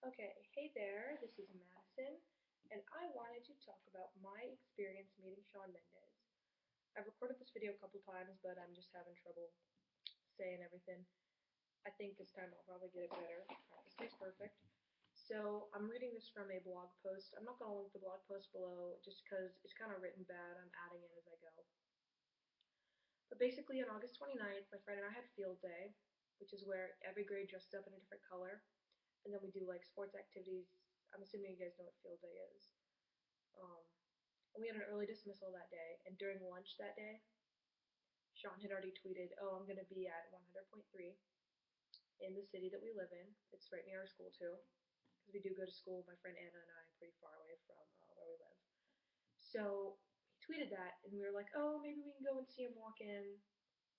Okay, hey there, this is Madison, and I wanted to talk about my experience meeting Shawn Mendes. I've recorded this video a couple times, but I'm just having trouble saying everything. I think this time I'll probably get it better. Practice makes perfect. So I'm reading this from a blog post. I'm not going to link the blog post below just because it's kind of written bad. I'm adding it as I go. But basically, on August 29th, my friend and I had field day, which is where every grade dresses up in a different color, and then we do like sports activities. I'm assuming you guys know what field day is. Um, and we had an early dismissal that day, and during lunch that day, Shawn had already tweeted, "Oh, I'm going to be at 100.3 in the city that we live in. It's right near our school too, because we do go to school. My friend Anna and I are pretty far away from where we live." So he tweeted that, and we were like, "Oh, maybe we can go and see him walk in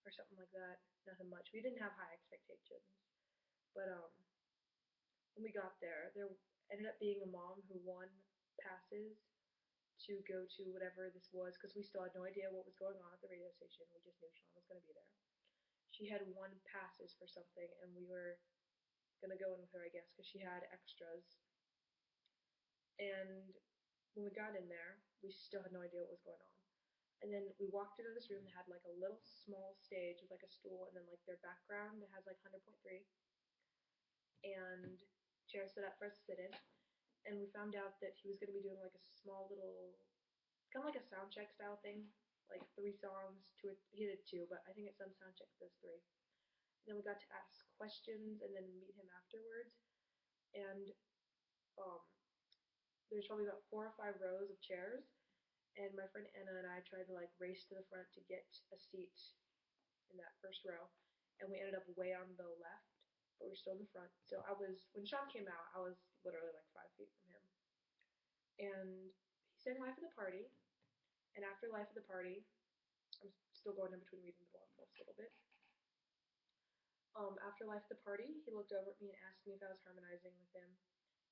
or something like that." Nothing much. We didn't have high expectations, but when we got there, there ended up being a mom who won passes to go to whatever this was because we still had no idea what was going on at the radio station. We just knew Shawn was going to be there. She had won passes for something, and we were going to go in with her, I guess, because she had extras. And when we got in there, we still had no idea what was going on. And then we walked into this room that had like a little small stage with like a stool, and then like their background that has like 100.3 and chairs set up for us to sit in. And we found out that he was going to be doing like a small little, kind of like a sound check style thing, like 3 songs. He did 2, but I think at some sound checks there's 3. And then we got to ask questions and then meet him afterwards. And um, there's probably about 4 or 5 rows of chairs. And my friend Anna and I tried to like race to the front to get a seat in that first row, and we ended up way on the left, but we were still in the front. So when Shawn came out, I was literally like 5 feet from him. And he sang Life of the Party, and after Life of the Party, I'm still going in between reading the blog post a little bit. After Life of the Party, he looked over at me and asked me if I was harmonizing with him.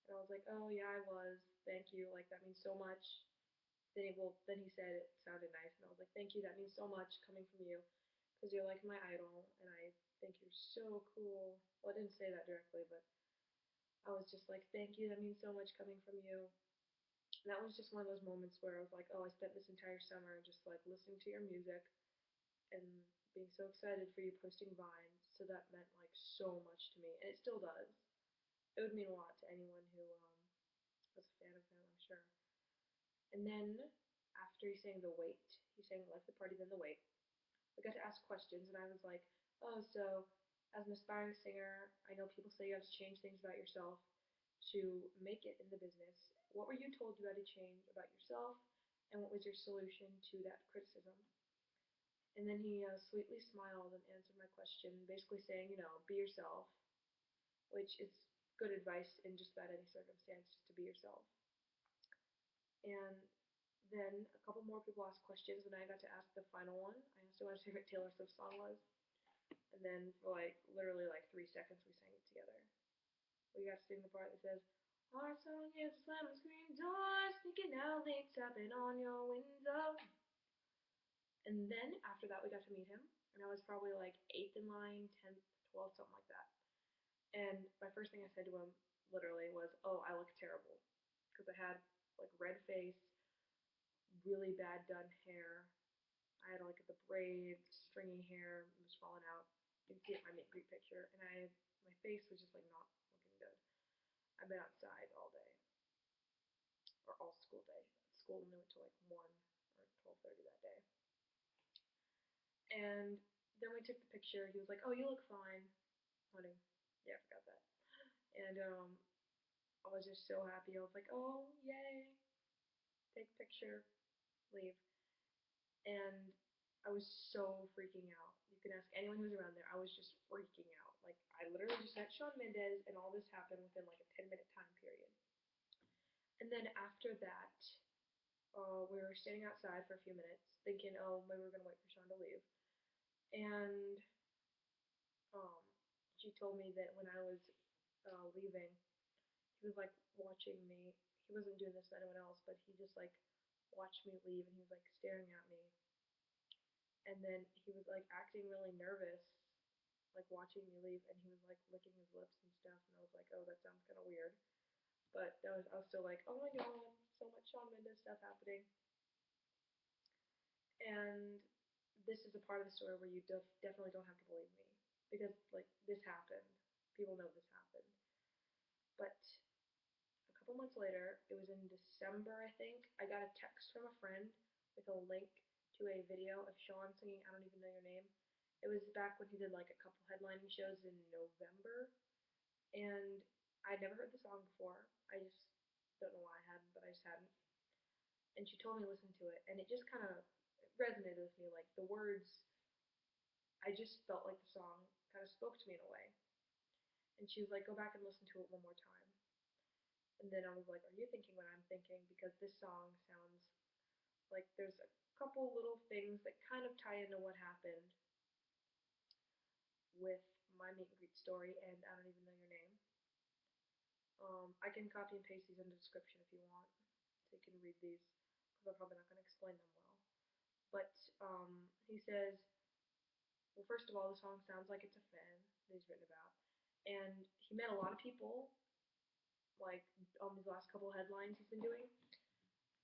And I was like, "Oh yeah, I was. Thank you. Like that means so much." Then he said it sounded nice, and I was like, "Thank you. That means so much coming from you, because you're like my idol, and I think you're so cool." Well, I didn't say that directly, but I was just like, "Thank you. That means so much coming from you." And that was just one of those moments where I was like, "Oh, I spent this entire summer just like listening to your music and being so excited for you posting Vines." So that meant like so much to me, and it still does. It would mean a lot to anyone who was a fan of him, I'm sure. And then after he sang The Wait, he sang Life the Party, then The Wait. We got to ask questions, and I was like, "Oh, so as an aspiring singer, I know people say you have to change things about yourself to make it in the business. What were you told you had to change about yourself, and what was your solution to that criticism?" And then he sweetly smiled and answered my question, basically saying, be yourself, which is good advice in just about any circumstance, just to be yourself. And then a couple more people asked questions, and I got to ask the final one. I asked him what his favorite Taylor Swift song was, and then for like literally like 3 seconds, we sang it together. We got to sing the part that says, "Our song is a slamming screen door, sneaking out late, tapping on your window." And then after that, we got to meet him, and I was probably like 8th in line, 10th, 12th, something like that. And my first thing I said to him, literally, was, "Oh, I look terrible," because I had like red face, really bad done hair. I had like the braids, stringy hair was falling out. You can see it in my meet and greet picture, and my face was just like not looking good. I've been outside all day, or all school day. School only went to like 1 or 12:30 that day. And then we took the picture. He was like, "Oh, you look fine, honey." Yeah, I forgot that. And I was just so happy. I was like, "Oh, yay!" Take picture, leave. And I was so freaking out. You can ask anyone who was around there. I was just freaking out. Like, I literally just met Shawn Mendes, and all this happened within like a 10-minute time period. And then after that, we were standing outside for a few minutes, thinking, "Oh, maybe we're gonna wait for Shawn to leave." And um, she told me that when I was leaving, he was like watching me. He wasn't doing this to anyone else, but he just like watched me leave, and he was like staring at me. And then he was like acting really nervous, like watching me leave, and he was like licking his lips and stuff. And I was like, "Oh, that sounds kind of weird." But I was still like, oh my god, so much Shawn Mendes stuff happening. And this is a part of the story where you definitely don't have to believe me because like this happened. People know this happened. But a couple months later, it was in December, I think, I got a text from a friend with a link to a video of Shawn singing I Don't Even Know Your Name. It was back when he did like a couple headlining shows in November, and I'd never heard the song before. I just don't know why I hadn't, but I just hadn't. And she told me to listen to it, and it just kind of resonated with me. Like the words, I just felt like the song kind of spoke to me in a way. And she was like, go back and listen to it one more time. And then I was like, are you thinking what I'm thinking? Because this song sounds like there's a couple little things that kind of tie into what happened with my meet and greet story and I Don't Even Know Your Name. I can copy and paste these in the description if you want, so you can read these because I'm probably not going to explain them well. But he says, well, first of all, the song sounds like it's a fan that he's written about, and he met a lot of people like on these last couple headlines he's been doing.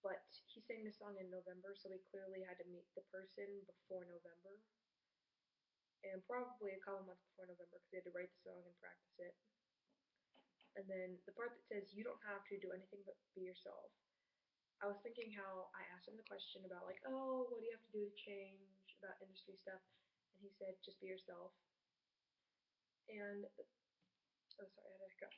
But he sang this song in November, so he clearly had to meet the person before November, and probably a couple months before November because he had to write the song and practice it. And then the part that says you don't have to do anything but be yourself. I was thinking how I asked him the question about like, oh, what do you have to do to change about industry stuff, and he said just be yourself. And oh, sorry, I had to go.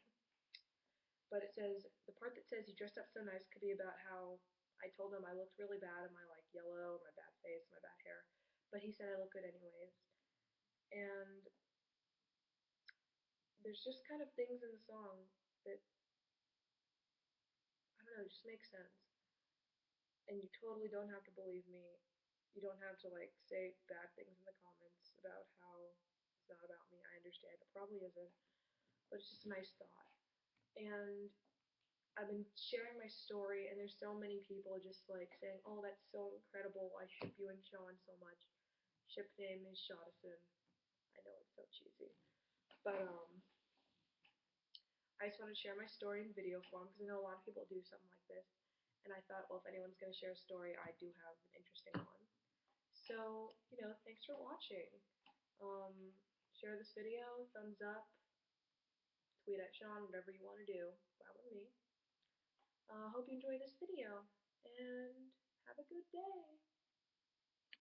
But it says the part that says you dressed up so nice could be about how I told him I looked really bad in my like yellow, my bad face, my bad hair, but he said I look good anyways. And there's just kind of things in the song that I don't know, just make sense. And you totally don't have to believe me. You don't have to like say bad things in the comments about how it's not about me. I understand it probably isn't, but it's just a nice thought. And I've been sharing my story, and there's so many people just like saying, "Oh, that's so incredible! I ship you and Shawn so much." Ship name is Shawdison. I know it's so cheesy, but I just want to share my story in video form because I know a lot of people do something like this. And I thought, well, if anyone's going to share a story, I do have an interesting one. So, thanks for watching. Um, Share this video, thumbs up, tweet at Shawn, whatever you want to do. Fine with me. Hope you enjoy this video, and have a good day.